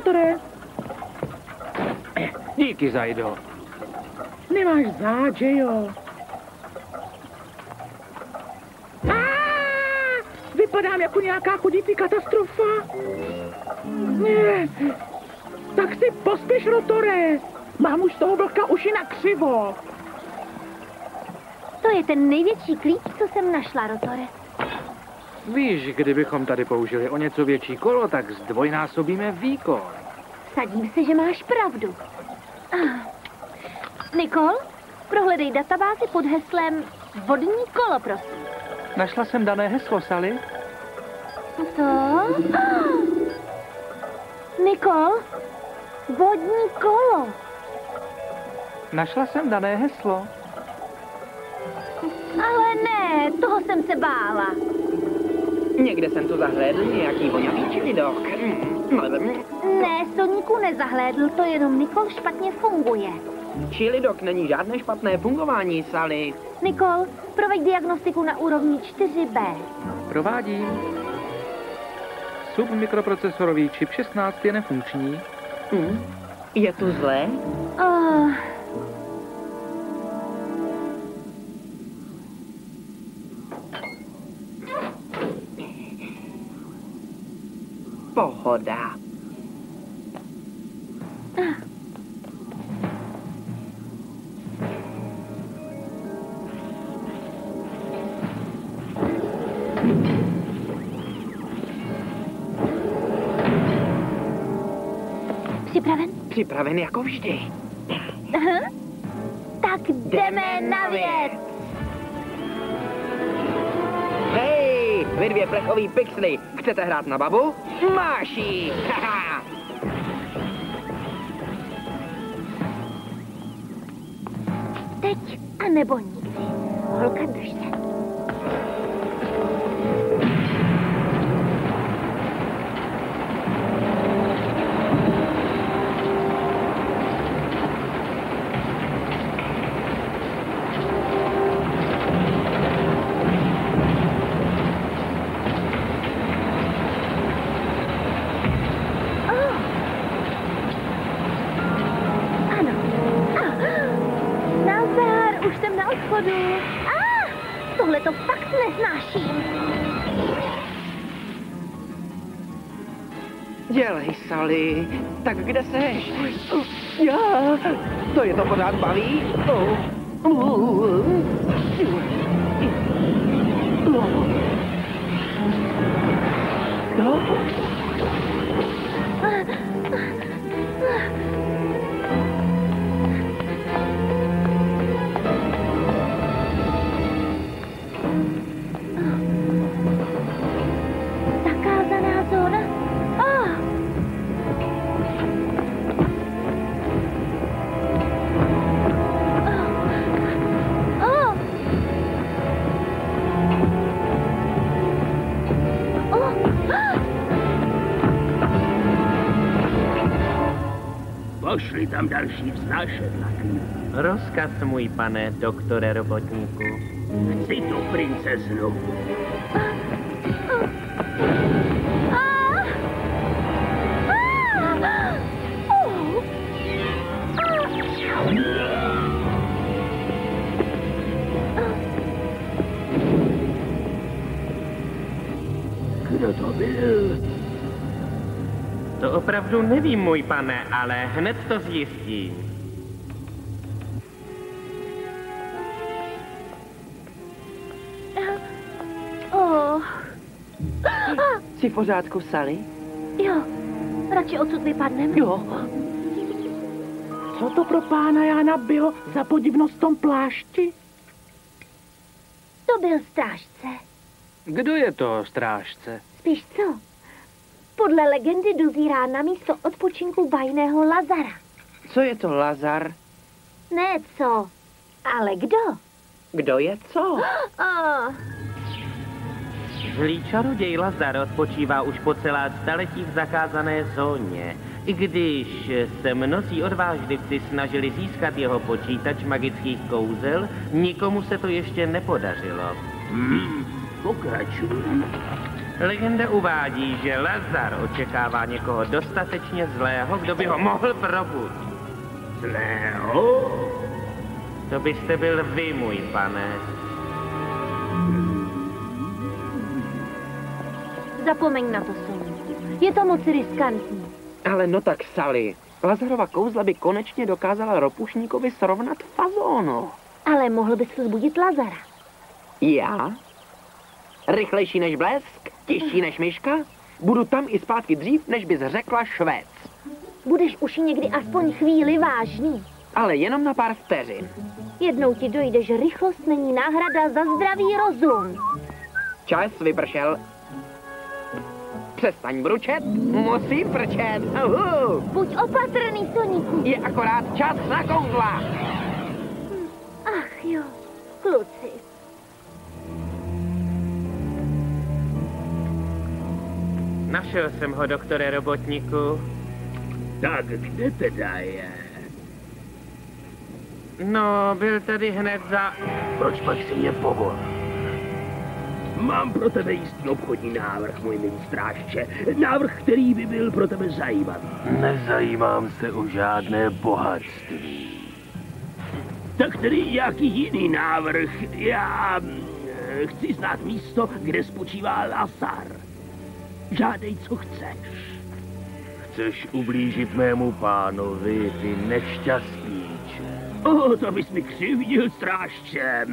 doktore. Díky, Zajdo. Nemáš zád, že jo? Vypadám jako nějaká chodící katastrofa. Ne. Tak si pospěš, Rotore. Mám už z toho vlka uši na křivo. To je ten největší klíč, co jsem našla, Rotore. Víš, kdybychom tady použili o něco větší kolo, tak zdvojnásobíme výkon. Vsadím se, že máš pravdu. Nikol, prohledej databázi pod heslem vodní kolo, prosím. Našla jsem dané heslo, Sally. Co? Nikol, vodní kolo. Našla jsem dané heslo. Ale ne, toho jsem se bála. Někde jsem to zahlédl, nějaký vonavý čilidok. Ne, Soníku nezahlédl, to jenom Nikol špatně funguje. Čilidok není žádné špatné fungování, Sally. Nikol, proveď diagnostiku na úrovni 4B. Provádím. Submikroprocesorový čip 16 je nefunkční. Je to zlé? Pohoda. Připraven? Připraven jako vždy. Tak jdeme na věc. Hej, vy dvě plechový pixely, chcete hrát na babu? Máš jí! Teď a nebo nikdy. Holka, drž se. Tohle to fakt neznáším. Dělej, Sally. Tak kde seš? Já. To je to pořád baví? Pošli tam další vznášedlaky. Rozkaz, můj pane, doktore robotníku. Chci tu princeznu. Kdo to byl? To opravdu nevím, můj pane, ale hned to zjistím. Jsi v pořádku, Sally? Jo, radši odsud vypadnem. Jo. Co to pro pána Jána bylo za podivnost v tom plášti? To byl strážce. Kdo je to strážce? Spíš co? Podle legendy dozírá na místo odpočinku bajného Lazara. Co je to Lazar? Ne co, ale kdo? Kdo je co? Zlý čaroděj Lazar odpočívá už po celá staletí v zakázané zóně. I když se mnozí odvážlivci snažili získat jeho počítač magických kouzel, nikomu se to ještě nepodařilo. Pokračuj. Legenda uvádí, že Lazar očekává někoho dostatečně zlého, kdo by ho mohl probudit. Zlého? To byste byl vy, můj pane. Zapomeň na to, Soni. Je to moc riskantní. Ale no tak, Sally, Lazarova kouzla by konečně dokázala ropušníkovi srovnat fazónu. Ale mohl bys vzbudit Lazara. Já? Rychlejší než blesk? Těžší než myška? Budu tam i zpátky dřív, než bys řekla Švéc. Budeš už někdy aspoň chvíli vážný. Ale jenom na pár vteřin. Jednou ti dojde, že rychlost není náhrada za zdravý rozum. Čas vypršel. Přestaň bručet, musím prčet. Buď opatrný, Soniku. Je akorát čas na kouzla. Ach jo, kluci. Našel jsem ho, doktore Robotníku. Tak kde teda je? No, byl tady hned za... Proč pak si mě povol? Mám pro tebe jistý obchodní návrh, můj milý strážče. Návrh, který by byl pro tebe zajímavý. Nezajímám se o žádné bohatství. Tak tedy jaký jiný návrh? Já chci znát místo, kde spočívá Lazar. Žádej, co chceš. Chceš ublížit mému pánovi, ty nešťastníče. To bys mi křivdil, strážče.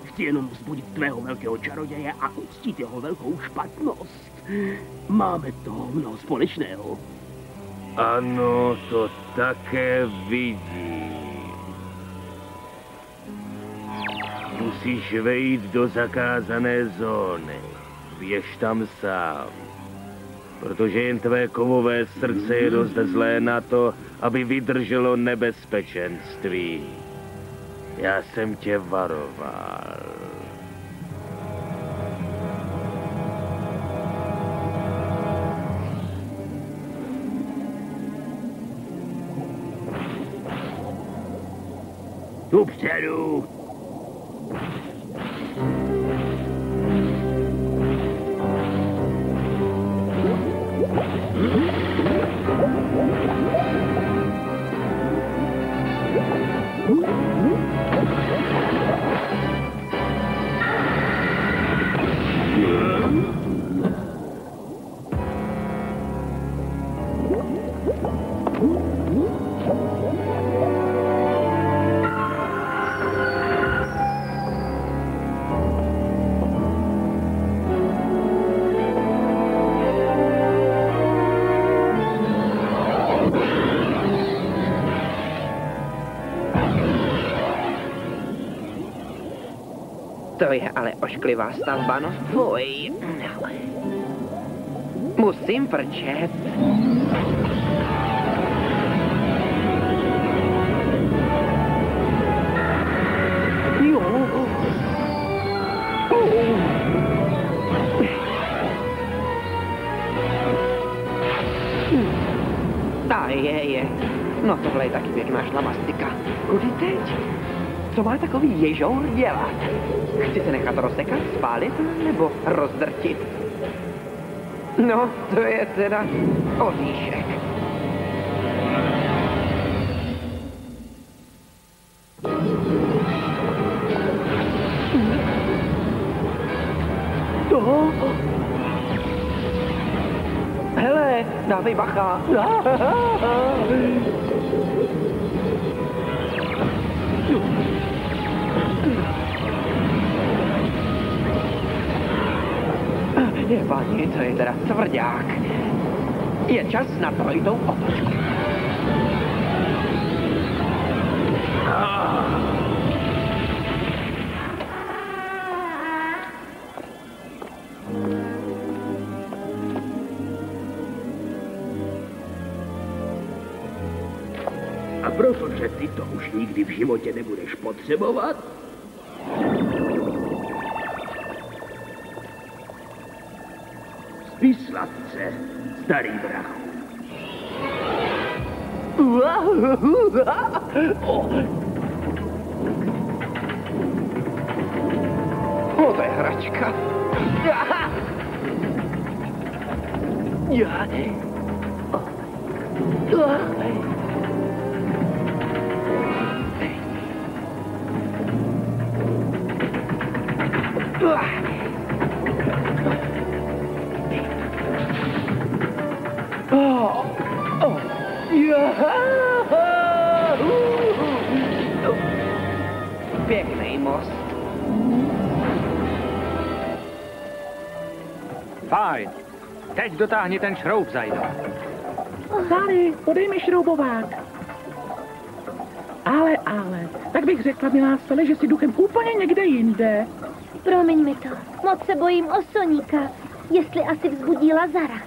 Chci jenom vzbudit tvého velkého čaroděje a uctít jeho velkou špatnost. Máme toho mnoho společného. Ano, to také vidím. Musíš vejít do zakázané zóny. Běž tam sám. Protože jen tvé kovové srdce je dost zlé na to, aby vydrželo nebezpečenství. Já jsem tě varoval. Tu předu. To je ale ošklivá stavba, no fuj. Musím frčet. Jo. Ta je. No tohle je taky pěkná šlamastika. Kudy teď? Co má takový ježour dělat? Chci se nechat rozsekat, spálit nebo rozdrtit? No, to je teda oříšek. To? Hele, dávej bacha. Jebani, to je teda tvrdák. Je čas na trojitou otočku. A protože ty to už nikdy v životě nebudeš potřebovat, spí sladce, starý brachu. To je hračka. Pěkný most. Fajn. Teď dotáhni ten šroub, Zajdo. Sally, podej mi šroubovák. Ale, tak bych řekla, milá Sally, že si duchem úplně někde jinde. Promiň mi to. Moc se bojím o Soníka. Jestli asi vzbudí Lazara.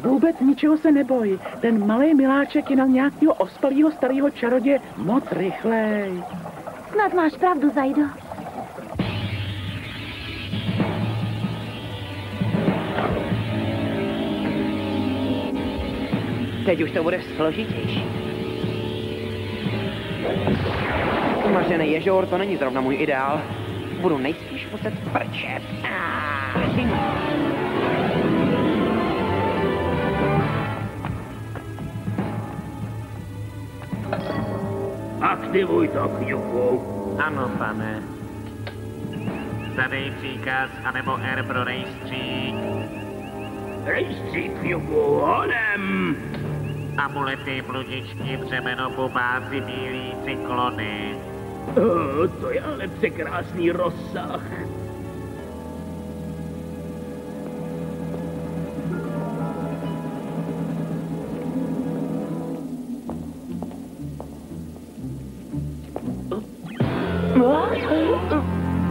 Vůbec ničeho se neboj. Ten malý miláček je na nějakého ospalého starého čaroděje moc rychlej. Snad máš pravdu, Zajdo. Teď už to bude složitější. Umažený ježour, to není zrovna můj ideál. Budu nejspíš muset prčet. Aktivuj to, Kňuku. Ano, pane. Zadej příkaz, anebo R pro rejstřík. Rejstřík, Kňuku, honem. Amulety, bludičky, břemeno, bubáci, bílí cyklony. To je ale překrásný rozsah.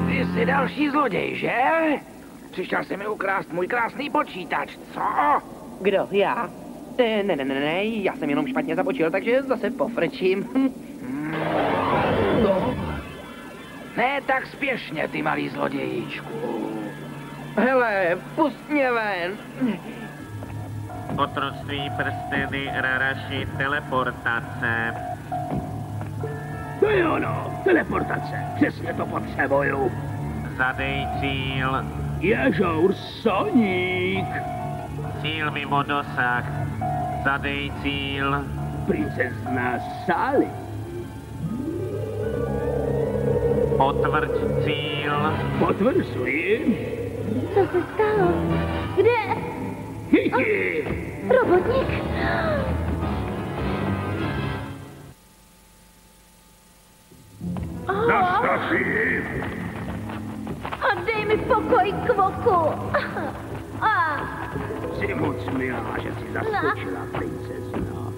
Ty jsi další zloděj, že? Přišel jsi mi ukrást můj krásný počítač, co? Kdo? Já? Ne, já jsem jenom špatně započil, takže zase pofrčím. No. Ne tak spěšně, ty malý zlodějíčku. Hele, pust mě ven. Otroctví, prsteny, raraši, teleportace. To je ono, teleportace. Přesně to potřebuju. Zadej cíl. Ježour Soník. Cíl mimo dosah. Zadej cíl. Princezna Sally. Potvrď cíl. Potvrzuji. Co se stalo? Kde? Hihi. Robotník? Nastaví. A dej mi pokoj, Kvoku. Jsi moc milá, že jsi zaskočila, princezna.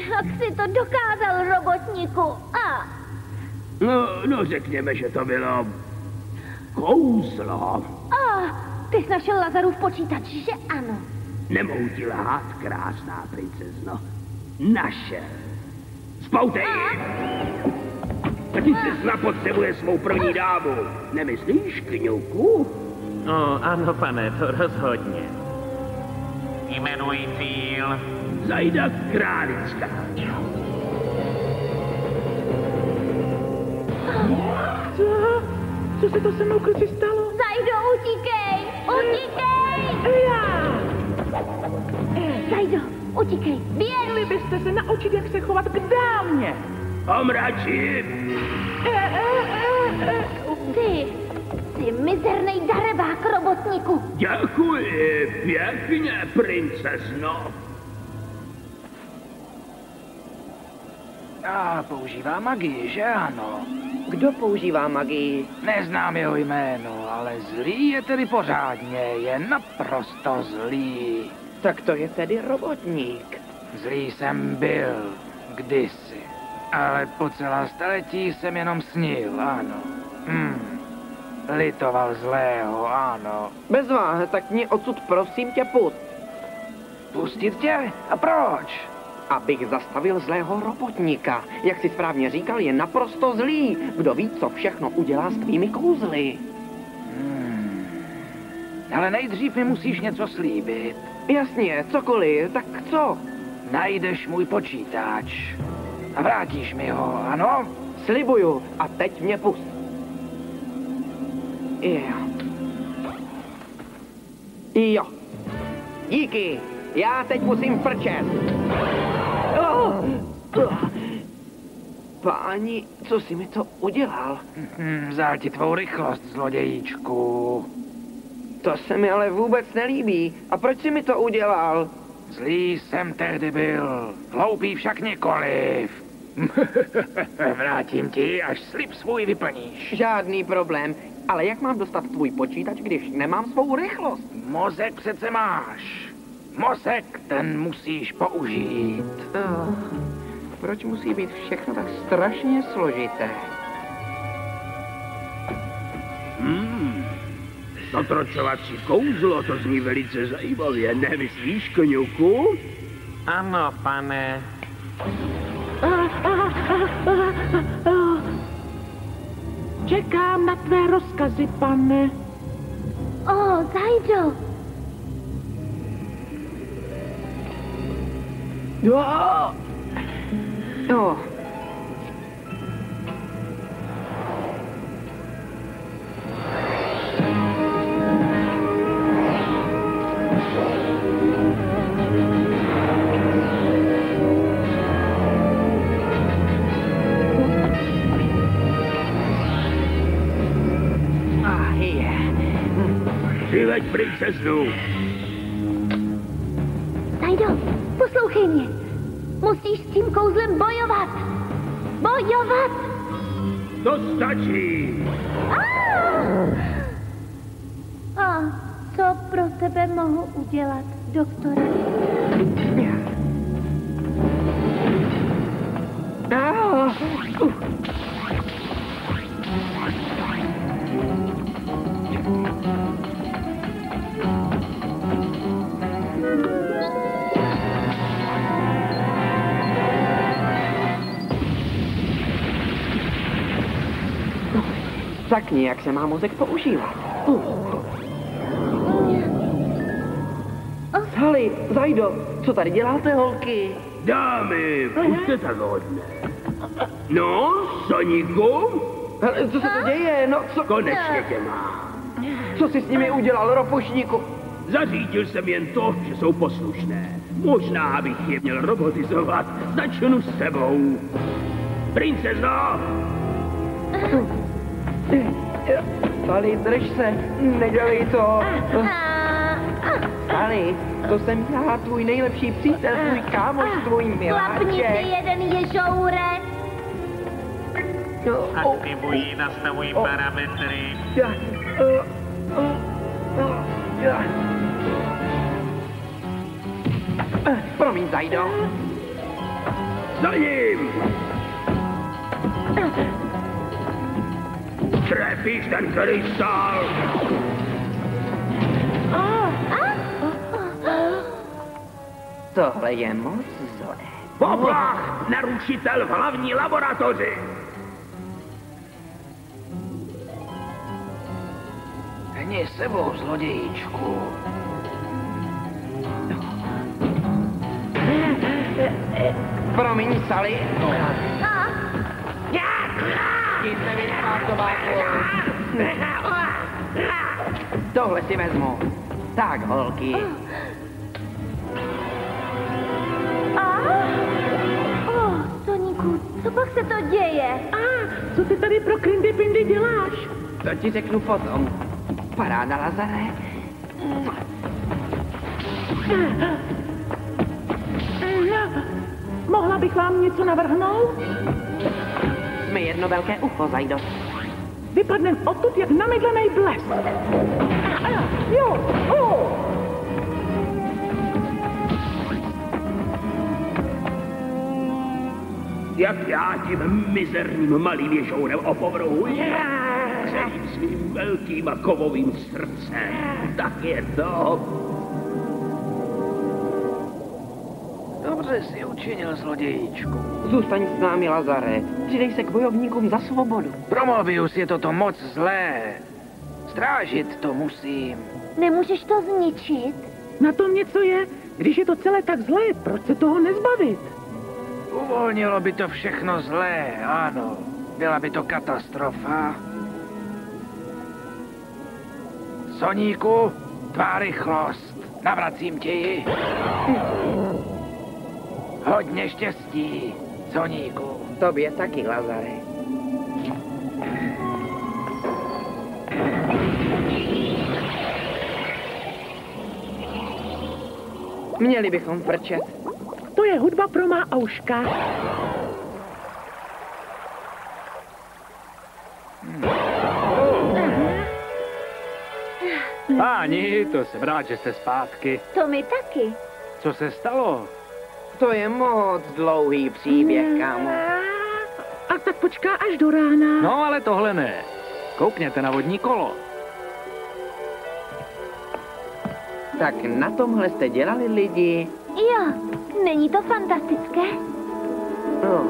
Jak jsi to dokázal, robotníku? No, řekněme, že to bylo kouzlo. Ty jsi našel Lazarův počítač, že ano? Nemohu ti lhát, krásná princezno. Naše. Spoutej ji! Princezna potřebuje svou první dámu. Nemyslíš, Kňuku? Ano, pane, to rozhodně. Jmenuji cíl. Zajda Králická. Co se to se mnou, kluci, stalo? Zajdo, utíkej! Utíkej! Zajdo, utíkej! Měli byste se naučit, jak se chovat k dámě. Omračím! Ty mizernej darebák, robotníku! Děkuji pěkně, princezno. Používá magii, že ano? Kdo používá magii? Neznám jeho jméno, ale zlý je tedy pořádně, je naprosto zlý. Tak to je tedy robotník. Zlý jsem byl, kdysi, ale po celá staletí jsem jenom snil, ano. Litoval zlého, ano. Bezva, tak mě odsud prosím tě pust. Pustit tě? A proč? Abych zastavil zlého robotníka. Jak si správně říkal, je naprosto zlý. Kdo ví, co všechno udělá s tvými kouzly. Ale nejdřív mi musíš něco slíbit. Jasně, cokoliv, tak co? Najdeš můj počítač a vrátíš mi ho, ano? Slibuju, a teď mě pust. Jo. Díky, já teď musím frčet. Páni, co jsi mi to udělal? Vzal ti tvou rychlost, zlodějíčku. To se mi ale vůbec nelíbí. A proč jsi mi to udělal? Zlý jsem tehdy byl, hloupý však nikoliv. Vrátím ti, až slib svůj vyplníš. Žádný problém. Ale jak mám dostat tvůj počítač, když nemám svou rychlost? Mozek přece máš. Mozek, ten musíš použít. Proč musí být všechno tak strašně složité? Zotročovací kouzlo, to zní velice zajímavě, nemyslíš, Kňuku? Ano, pane. Čekám na tvé rozkazy, pane. Zajdo. Přiveď princeznu. Zajdo, poslouchej mě. Musíš s tím kouzlem bojovat. Bojovat! To stačí. A co pro tebe mohu udělat, doktore? Tak nějak se má mozek používat. Sally, Zajdo, co tady děláte, holky? Dámy, buďte tak hodné. No, Soníku? Co se to děje? No, co? Konečně tě mám. Co jsi s nimi udělal, ropušníku? Zařídil jsem jen to, že jsou poslušné. Možná bych je měl robotizovat. Začnu s tebou. Princezno! Sally, drž se, nedělej to. Sally, to jsem já, tvůj nejlepší přítel, tvůj kámoš, tvůj Klapni si miláček. jeden ježourek. Aktivuji, nastavuji parametry. Promiň, Zajdo. Za ním! Trefíš ten, který stál! Tohle je moc zlé. Poplach! Narušitel v hlavní laboratoři! Hni sebou, zlodějíčku. Promiň, Sally. Jste vyspátováku. Tohle si vezmu. Tak, holky. Soníku, co pak se to děje? Co ty tady pro Krindy Pindy děláš? To ti řeknu potom. Paráda, Lazare. Mohla bych vám něco navrhnout? Jsme jedno velké ucho, Zajdo. Vypadnem odtud jak namydlenej blesk. Jo, Jak já tím mizerným malým ježourem opovrhuji? Celým svým velkým a kovovým srdcem. Tak je to. Dobře si učinil, zlodějíčku. Zůstaň s námi, Lazare. Přidej se k bojovníkům za svobodu. Pro Mobius je toto moc zlé. Strážit to musím. Nemůžeš to zničit? na tom něco je. Když je to celé tak zlé, proč se toho nezbavit? Uvolnilo by to všechno zlé, ano. Byla by to katastrofa. Soníku, tvá rychlost. Navracím ti ji. Hodně štěstí, Soníku. Tobě taky, Lazare. Měli bychom frčet. To je hudba pro má auška. Páni, to jsem rád, že jste zpátky. To my taky. Co se stalo? To je moc dlouhý příběh, kámo. A tak počká až do rána. No, ale tohle ne. Koukněte na vodní kolo. Tak na tomhle jste dělali lidi? Jo, není to fantastické? No.